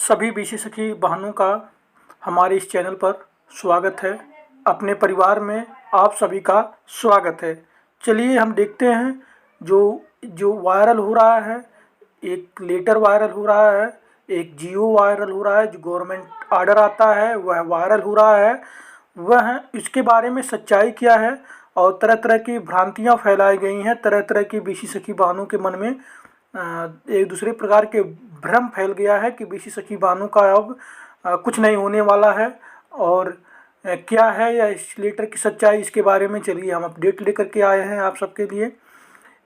सभी बीसी सखी बहनों का हमारे इस चैनल पर स्वागत है। अपने परिवार में आप सभी का स्वागत है। चलिए हम देखते हैं जो जो वायरल हो रहा है। एक लेटर वायरल हो रहा है, एक जियो वायरल हो रहा है, जो गवर्नमेंट ऑर्डर आता है वह वायरल हो रहा है। वह इसके बारे में सच्चाई क्या है और तरह तरह की भ्रांतियाँ फैलाई गई हैं। तरह तरह की बीसी सखी बहनों के मन में एक दूसरे प्रकार के भ्रम फैल गया है कि बीसी सखी बानों का अब कुछ नहीं होने वाला है। और क्या है या इस लेटर की सच्चाई, इसके बारे में चलिए हम अपडेट लेकर के आए हैं आप सबके लिए।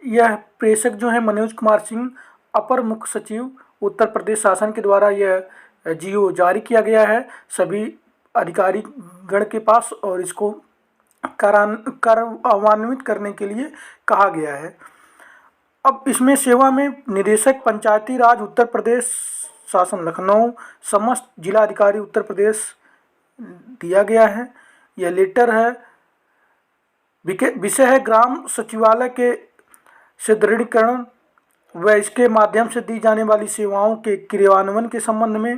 यह प्रेषक जो है मनोज कुमार सिंह, अपर मुख्य सचिव उत्तर प्रदेश शासन के द्वारा यह जियो जारी किया गया है सभी अधिकारी गण के पास, और इसको कार्यान्वित करने के लिए कहा गया है। अब इसमें सेवा में निदेशक पंचायती राज उत्तर प्रदेश शासन लखनऊ, समस्त जिलाधिकारी उत्तर प्रदेश दिया गया है। यह लेटर है, विषय है ग्राम सचिवालय के सुदृढ़ीकरण व इसके माध्यम से दी जाने वाली सेवाओं के क्रियान्वयन के संबंध में।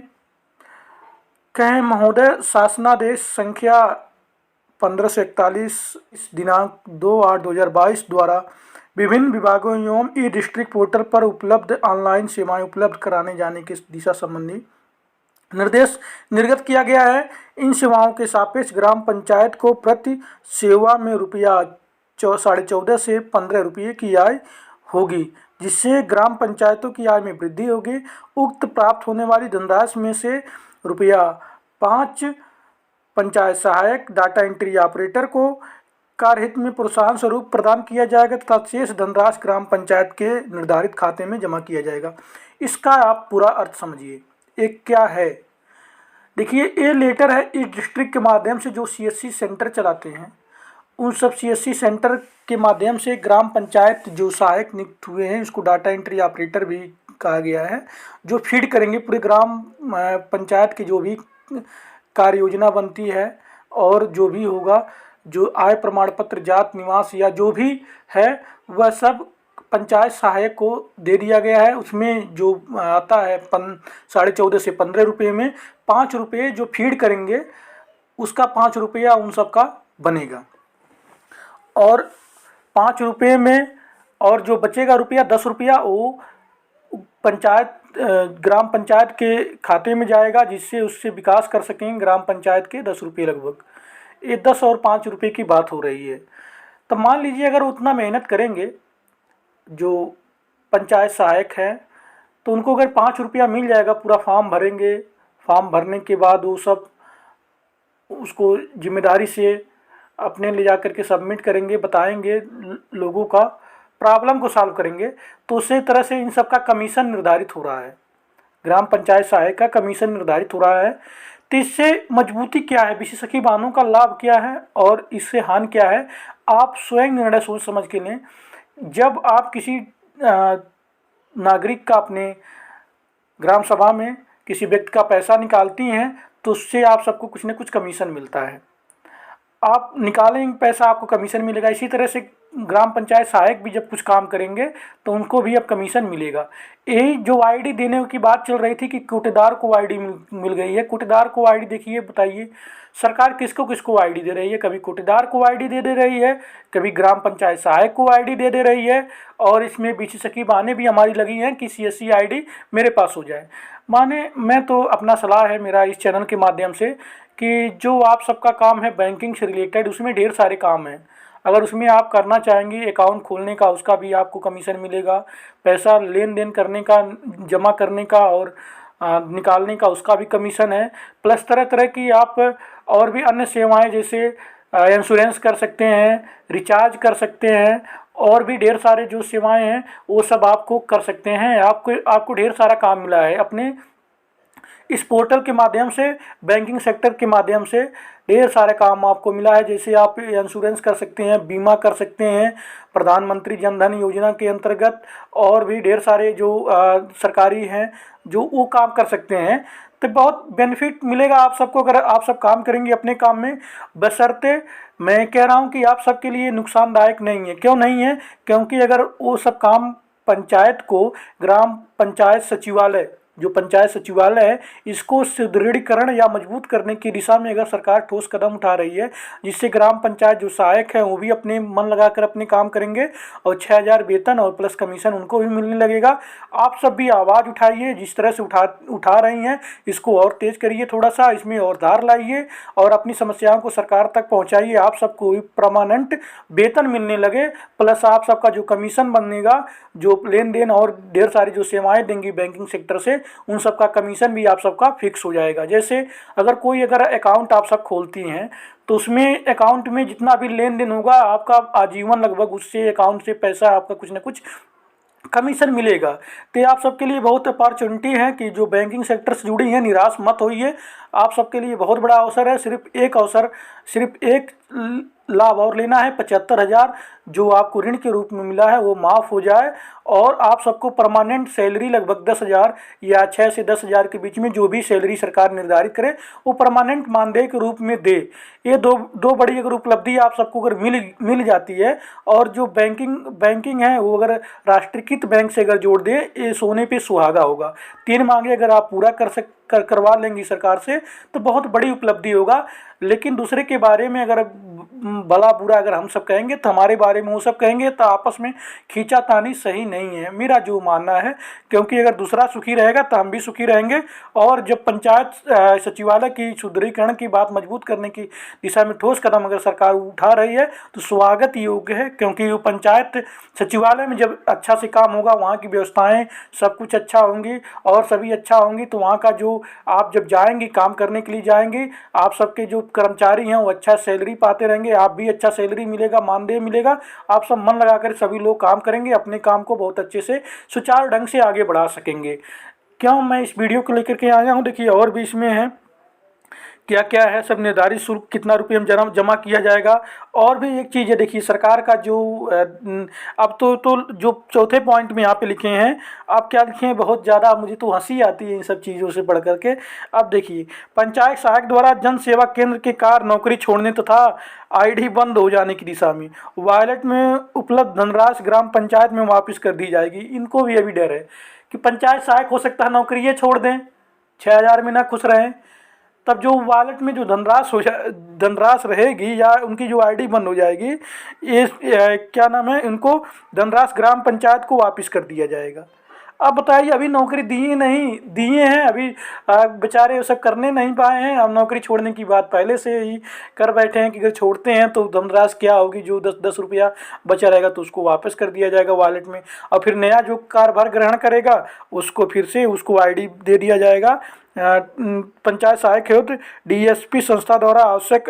कहें महोदय, शासनादेश संख्या 1541 दिनांक 2/8/2022 द्वारा विभिन्न विभागों एवं ई डिस्ट्रिक्ट पोर्टल पर उपलब्ध ऑनलाइन सेवाएं उपलब्ध कराने जाने की दिशा संबंधी निर्देश निर्गत किया गया है। इन सेवाओं के सापेक्ष ग्राम पंचायत को प्रति सेवा में ₹14.5 से ₹15 की आय होगी, जिससे ग्राम पंचायतों की आय में वृद्धि होगी। उक्त प्राप्त होने वाली धनराशि में से ₹5 पंचायत सहायक डाटा एंट्री ऑपरेटर को कार्यहित में प्रोत्साहन स्वरूप प्रदान किया जाएगा तथा शेष धनराशि ग्राम पंचायत के निर्धारित खाते में जमा किया जाएगा। इसका आप पूरा अर्थ समझिए, एक क्या है। देखिए, ये लेटर है इस डिस्ट्रिक्ट के माध्यम से जो सीएससी सेंटर चलाते हैं, उन सब सीएससी सेंटर के माध्यम से ग्राम पंचायत जो सहायक नियुक्त हुए हैं, इसको डाटा एंट्री ऑपरेटर भी कहा गया है, जो फीड करेंगे पूरे ग्राम पंचायत की जो भी कार्य योजना बनती है और जो भी होगा, जो आय प्रमाण पत्र, जात निवास या जो भी है वह सब पंचायत सहायक को दे दिया गया है। उसमें जो आता है 14.5 से ₹15 में ₹5 जो फीड करेंगे उसका ₹5 उन सब का बनेगा। और ₹5 में और जो बचेगा रुपया ₹10 वो पंचायत ग्राम पंचायत के खाते में जाएगा, जिससे उससे विकास कर सकेंगे ग्राम पंचायत के ₹10 लगभग। ये 10 और ₹5 की बात हो रही है। तो मान लीजिए अगर उतना मेहनत करेंगे जो पंचायत सहायक हैं, तो उनको अगर ₹5 मिल जाएगा, पूरा फॉर्म भरेंगे, फॉर्म भरने के बाद वो सब उसको जिम्मेदारी से अपने ले जा कर के सबमिट करेंगे, बताएंगे लोगों का प्रॉब्लम को सॉल्व करेंगे, तो उसी तरह से इन सब का कमीशन निर्धारित हो रहा है, ग्राम पंचायत सहायक का कमीशन निर्धारित हो रहा है। तो इससे मजबूती क्या है, बीसी सखी बहनों का लाभ क्या है और इससे हानि क्या है, आप स्वयं निर्णय सोच समझ के लें। जब आप किसी नागरिक का अपने ग्राम सभा में किसी व्यक्ति का पैसा निकालती हैं, तो उससे आप सबको कुछ न कुछ कमीशन मिलता है। आप निकालेंगे पैसा, आपको कमीशन मिलेगा। इसी तरह से ग्राम पंचायत सहायक भी जब कुछ काम करेंगे तो उनको भी अब कमीशन मिलेगा। यही जो आईडी देने की बात चल रही थी कि कोटेदार को आईडी मिल गई है। कोटेदार को आईडी देखिए, बताइए सरकार किसको किसको आईडी दे रही है। कभी कोटेदार को आईडी दे रही है, कभी ग्राम पंचायत सहायक को आईडी दे रही है, और इसमें बीसी सखी बहनें भी हमारी लगी हैं कि सीएससी आईडी मेरे पास हो जाए। माने मैं तो अपना सलाह है मेरा इस चैनल के माध्यम से कि जो आप सबका काम है बैंकिंग से रिलेटेड, उसमें ढेर सारे काम हैं। अगर उसमें आप करना चाहेंगे अकाउंट खोलने का, उसका भी आपको कमीशन मिलेगा। पैसा लेन देन करने का, जमा करने का और निकालने का, उसका भी कमीशन है। प्लस तरह तरह की आप और भी अन्य सेवाएं, जैसे इंश्योरेंस कर सकते हैं, रिचार्ज कर सकते हैं, और भी ढेर सारे जो सेवाएं हैं वो सब आपको कर सकते हैं। आपको ढेर सारा काम मिला है अपने इस पोर्टल के माध्यम से। बैंकिंग सेक्टर के माध्यम से ढेर सारे काम आपको मिला है। जैसे आप इंश्योरेंस कर सकते हैं, बीमा कर सकते हैं प्रधानमंत्री जन धन योजना के अंतर्गत, और भी ढेर सारे जो सरकारी हैं जो वो काम कर सकते हैं। तो बहुत बेनिफिट मिलेगा आप सबको अगर आप सब काम करेंगे अपने काम में। बशर्ते मैं कह रहा हूँ कि आप सबके लिए नुकसानदायक नहीं है। क्यों नहीं है? क्योंकि अगर वो सब काम पंचायत को ग्राम पंचायत सचिवालय जो पंचायत सचिवालय है इसको सुदृढ़ीकरण या मजबूत करने की दिशा में अगर सरकार ठोस कदम उठा रही है, जिससे ग्राम पंचायत जो सहायक है वो भी अपने मन लगाकर अपने काम करेंगे और 6,000 वेतन और प्लस कमीशन उनको भी मिलने लगेगा। आप सब भी आवाज़ उठाइए, जिस तरह से उठा रही हैं इसको और तेज करिए, थोड़ा सा इसमें और धार लाइए और अपनी समस्याओं को सरकार तक पहुंचाइए। आप सबको भी परमानेंट वेतन मिलने लगे, प्लस आप सबका जो कमीशन बनेगा, जो लेन देन और ढेर सारी जो सेवाएं देंगी बैंकिंग सेक्टर से, उन सबका कमीशन भी आप सबका फिक्स हो जाएगा। जैसे अगर अकाउंट आप सब खोलती हैं तो उसमें अकाउंट में जितना भी लेन देन होगा आपका आजीवन लगभग उससे अकाउंट से पैसा आपका कुछ ना कुछ कमीशन मिलेगा। तो ये आप सबके लिए बहुत अपॉर्चुनिटी है कि जो बैंकिंग सेक्टर से जुड़ी हैं, निराश मत होइए। आप सबके लिए बहुत बड़ा अवसर है। सिर्फ एक लाभ और लेना है, 75,000 जो आपको ऋण के रूप में मिला है वो माफ़ हो जाए और आप सबको परमानेंट सैलरी लगभग 10,000 या 6 से 10,000 के बीच में जो भी सैलरी सरकार निर्धारित करे वो परमानेंट मानदेय के रूप में दे। ये दो बड़ी अगर उपलब्धि आप सबको अगर मिल जाती है और जो बैंकिंग है वो अगर राष्ट्रीयकृत बैंक से अगर जोड़ दे, ये सोने पे सुहागा होगा। 3 मांगे अगर आप पूरा करवा लेंगी सरकार से तो बहुत बड़ी उपलब्धि होगा। लेकिन दूसरे के बारे में अगर भला बुरा अगर हम सब कहेंगे तो हमारे बारे में वो सब कहेंगे तो आपस में खींचातानी सही नहीं है, मेरा जो मानना है। क्योंकि अगर दूसरा सुखी रहेगा तो हम भी सुखी रहेंगे। और जब पंचायत सचिवालय की सुदृढ़ीकरण की बात मजबूत करने की दिशा में ठोस कदम अगर सरकार उठा रही है तो स्वागत योग्य है। क्योंकि वो पंचायत सचिवालय में जब अच्छा से काम होगा, वहाँ की व्यवस्थाएँ सब कुछ अच्छा होंगी और सभी अच्छा होंगी, तो वहाँ का जो आप जब जाएंगे काम करने के लिए जाएंगे, आप सबके जो कर्मचारी हैं वो अच्छा सैलरी पाते रहेंगे, आप भी अच्छा सैलरी मिलेगा, मानदेय मिलेगा। आप सब मन लगाकर सभी लोग काम करेंगे, अपने काम को बहुत अच्छे से सुचारू ढंग से आगे बढ़ा सकेंगे। क्यों मैं इस वीडियो को लेकर के आया हूँ, देखिए और भी इसमें है क्या क्या है, सब निर्धारित शुल्क कितना रुपये में जमा किया जाएगा। और भी एक चीज़ है, देखिए सरकार का जो अब तो जो चौथे पॉइंट में यहाँ पे लिखे हैं, आप क्या लिखे हैं, बहुत ज़्यादा मुझे तो हंसी आती है इन सब चीज़ों से पढ़ करके। अब देखिए, पंचायत सहायक द्वारा जन सेवा केंद्र के कार्य नौकरी छोड़ने तथा आईडी बंद हो जाने की दिशा में वॉलेट में उपलब्ध धनराशि ग्राम पंचायत में वापस कर दी जाएगी। इनको भी अभी डर है कि पंचायत सहायक हो सकता है नौकरी ये छोड़ दें, 6,000 में ना खुश रहें, तब जो वॉलेट में जो धनराशि रहेगी या उनकी जो आईडी बंद हो जाएगी, ये क्या नाम है, इनको धनराशि ग्राम पंचायत को वापस कर दिया जाएगा। अब बताइए, अभी नौकरी दिए हैं, अभी बेचारे वो सब करने नहीं पाए हैं। अब नौकरी छोड़ने की बात पहले से ही कर बैठे हैं कि अगर छोड़ते हैं तो धनराशि क्या होगी, जो 10-10 रुपया बचा रहेगा तो उसको वापस कर दिया जाएगा वॉलेट में, और फिर नया जो कार्यभार ग्रहण करेगा उसको फिर से उसको आईडी दे दिया जाएगा। पंचायत सहायक हेतु डीएसपी संस्था द्वारा आवश्यक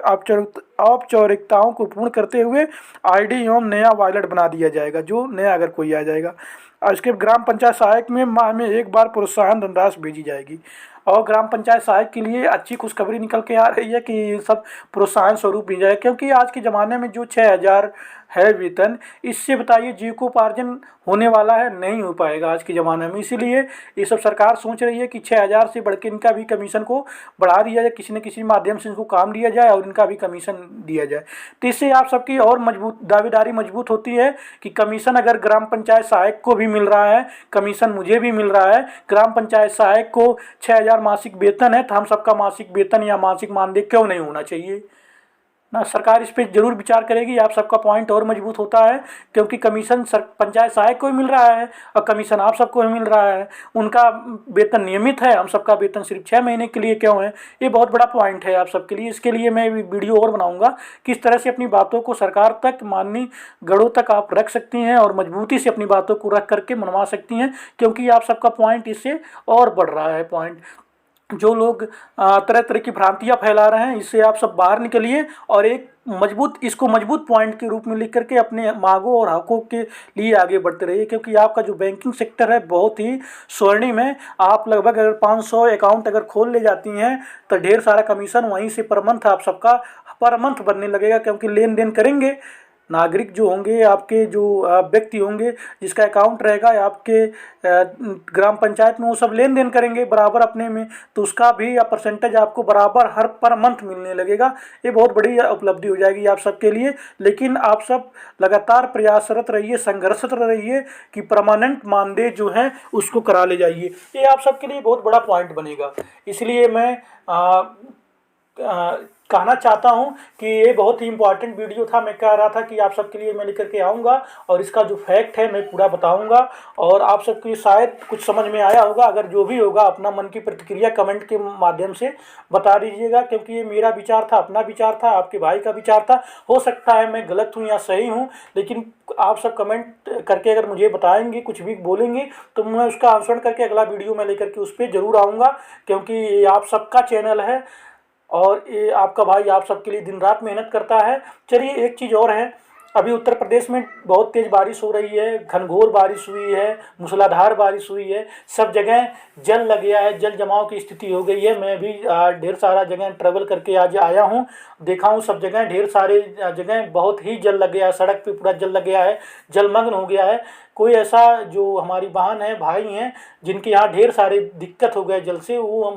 औपचारिकताओं को पूर्ण करते हुए आईडी एवं नया वॉलेट बना दिया जाएगा, जो नया अगर कोई आ जाएगा। और इसके ग्राम पंचायत सहायक में माह में एक बार प्रोत्साहन धनराशि भेजी जाएगी। और ग्राम पंचायत सहायक के लिए अच्छी खुशखबरी निकल के आ रही है कि सब प्रोत्साहन स्वरूप भेजा जाए। क्योंकि आज के ज़माने में जो 6,000 है वेतन, इससे बताइए जीविकोपार्जन होने वाला है, नहीं हो पाएगा आज के ज़माने में। इसीलिए ये सब सरकार सोच रही है कि 6,000 से बढ़ के इनका भी कमीशन को बढ़ा दिया जाए, किसी न किसी माध्यम से इनको काम दिया जाए और इनका भी कमीशन दिया जाए। तो इससे आप सबकी और दावेदारी मजबूत होती है कि कमीशन अगर ग्राम पंचायत सहायक को भी मिल रहा है, कमीशन मुझे भी मिल रहा है, ग्राम पंचायत सहायक को 6,000 मासिक वेतन है, तो हम सबका मासिक वेतन या मासिक मानदेय क्यों नहीं होना चाहिए ना। सरकार इस पर जरूर विचार करेगी। आप सबका पॉइंट और मजबूत होता है क्योंकि कमीशन पंचायत सहायक को ही मिल रहा है और कमीशन आप सबको ही मिल रहा है। उनका वेतन नियमित है, हम सबका वेतन सिर्फ 6 महीने के लिए क्यों है। ये बहुत बड़ा पॉइंट है आप सबके लिए। इसके लिए मैं वीडियो और बनाऊंगा किस तरह से अपनी बातों को सरकार तक, माननीय गढ़ों तक आप रख सकती हैं और मजबूती से अपनी बातों को रख करके मनवा सकती हैं, क्योंकि आप सबका पॉइंट इससे और बढ़ रहा है। पॉइंट जो लोग तरह तरह की भ्रांतियां फैला रहे हैं, इससे आप सब बाहर निकलिए और इसको मजबूत पॉइंट के रूप में लिख करके अपने मांगों और हकों के लिए आगे बढ़ते रहिए। क्योंकि आपका जो बैंकिंग सेक्टर है बहुत ही स्वर्णिम है। आप लगभग अगर 500 अकाउंट अगर खोल ले जाती हैं तो ढेर सारा कमीशन वहीं से पर मंथ आप सबका पर मंथ बनने लगेगा, क्योंकि लेन देन करेंगे नागरिक जो होंगे, आपके जो व्यक्ति होंगे जिसका अकाउंट रहेगा आपके ग्राम पंचायत में, वो सब लेन देन करेंगे बराबर अपने में, तो उसका भी परसेंटेज आपको बराबर हर पर मंथ मिलने लगेगा। ये बहुत बड़ी उपलब्धि हो जाएगी आप सबके लिए। लेकिन आप सब लगातार प्रयासरत रहिए, संघर्षरत रहिए कि परमानेंट मानदेय जो है उसको करा ले जाइए। ये आप सबके लिए बहुत बड़ा पॉइंट बनेगा। इसलिए मैं कहना चाहता हूं कि ये बहुत ही इंपॉर्टेंट वीडियो था। मैं कह रहा था कि आप सबके लिए मैं लेकर के आऊँगा और इसका जो फैक्ट है मैं पूरा बताऊंगा, और आप सबको शायद कुछ समझ में आया होगा। अगर जो भी होगा अपना मन की प्रतिक्रिया कमेंट के माध्यम से बता दीजिएगा, क्योंकि ये मेरा विचार था, अपना विचार था, आपके भाई का विचार था। हो सकता है मैं गलत हूँ या सही हूँ, लेकिन आप सब कमेंट करके अगर मुझे बताएंगे, कुछ भी बोलेंगे, तो मैं उसका अनुसरण करके अगला वीडियो में लेकर के उस पर ज़रूर आऊँगा, क्योंकि ये आप सबका चैनल है और ये आपका भाई आप सबके लिए दिन रात मेहनत करता है। चलिए, एक चीज़ और है, अभी उत्तर प्रदेश में बहुत तेज़ बारिश हो रही है, घनघोर बारिश हुई है, मूसलाधार बारिश हुई है, सब जगह जल लग गया है, जल जमाव की स्थिति हो गई है। मैं भी ढेर सारा जगह ट्रैवल करके आज आया हूँ, देखा हूँ सब जगह, ढेर सारे जगह बहुत ही जल लग गया है, सड़क पे पूरा जल लग गया है, जलमग्न हो गया है। कोई ऐसा जो हमारी बहन है, भाई हैं, जिनके यहाँ ढेर सारे दिक्कत हो गए जल से, वो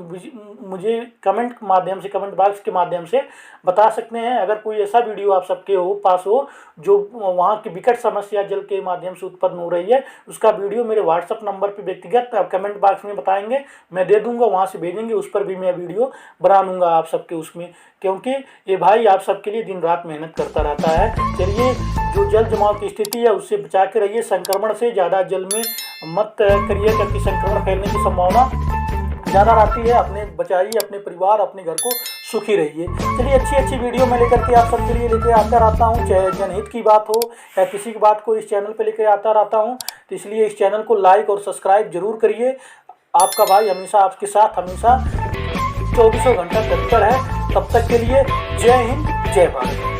मुझे कमेंट माध्यम से, कमेंट बॉक्स के माध्यम से बता सकते हैं। अगर कोई ऐसा वीडियो आप सबके पास हो जो वहाँ की विकट समस्या जल के माध्यम से उत्पन्न हो रही है, उसका वीडियो मेरे व्हाट्सअप नंबर पे व्यक्तिगत कमेंट बॉक्स में बताएंगे, मैं दे दूंगा, वहाँ से भेजेंगे, उस पर भी मैं वीडियो बना लूँगा आप सबके उसमें, क्योंकि ये भाई आप सबके लिए दिन रात मेहनत करता रहता है। चलिए, जो जल जमाव की स्थिति है उससे बचा के रहिए, संक्रमण से ज़्यादा जल में मत करिए, क्योंकि संक्रमण फैलने की संभावना ज़्यादा रहती है। अपने बचाइए, अपने परिवार, अपने घर को सुखी रहिए। चलिए, अच्छी अच्छी वीडियो मैं लेकर के आप सबके लिए लेकर आता रहता हूँ, चाहे जनहित की बात हो या किसी की बात को इस चैनल पे लेकर आता रहता हूँ। तो इसलिए इस चैनल को लाइक और सब्सक्राइब जरूर करिए। आपका भाई हमेशा आपके साथ, हमेशा 24 घंटा तत्पर है। तब तक के लिए जय हिंद, जय भारत।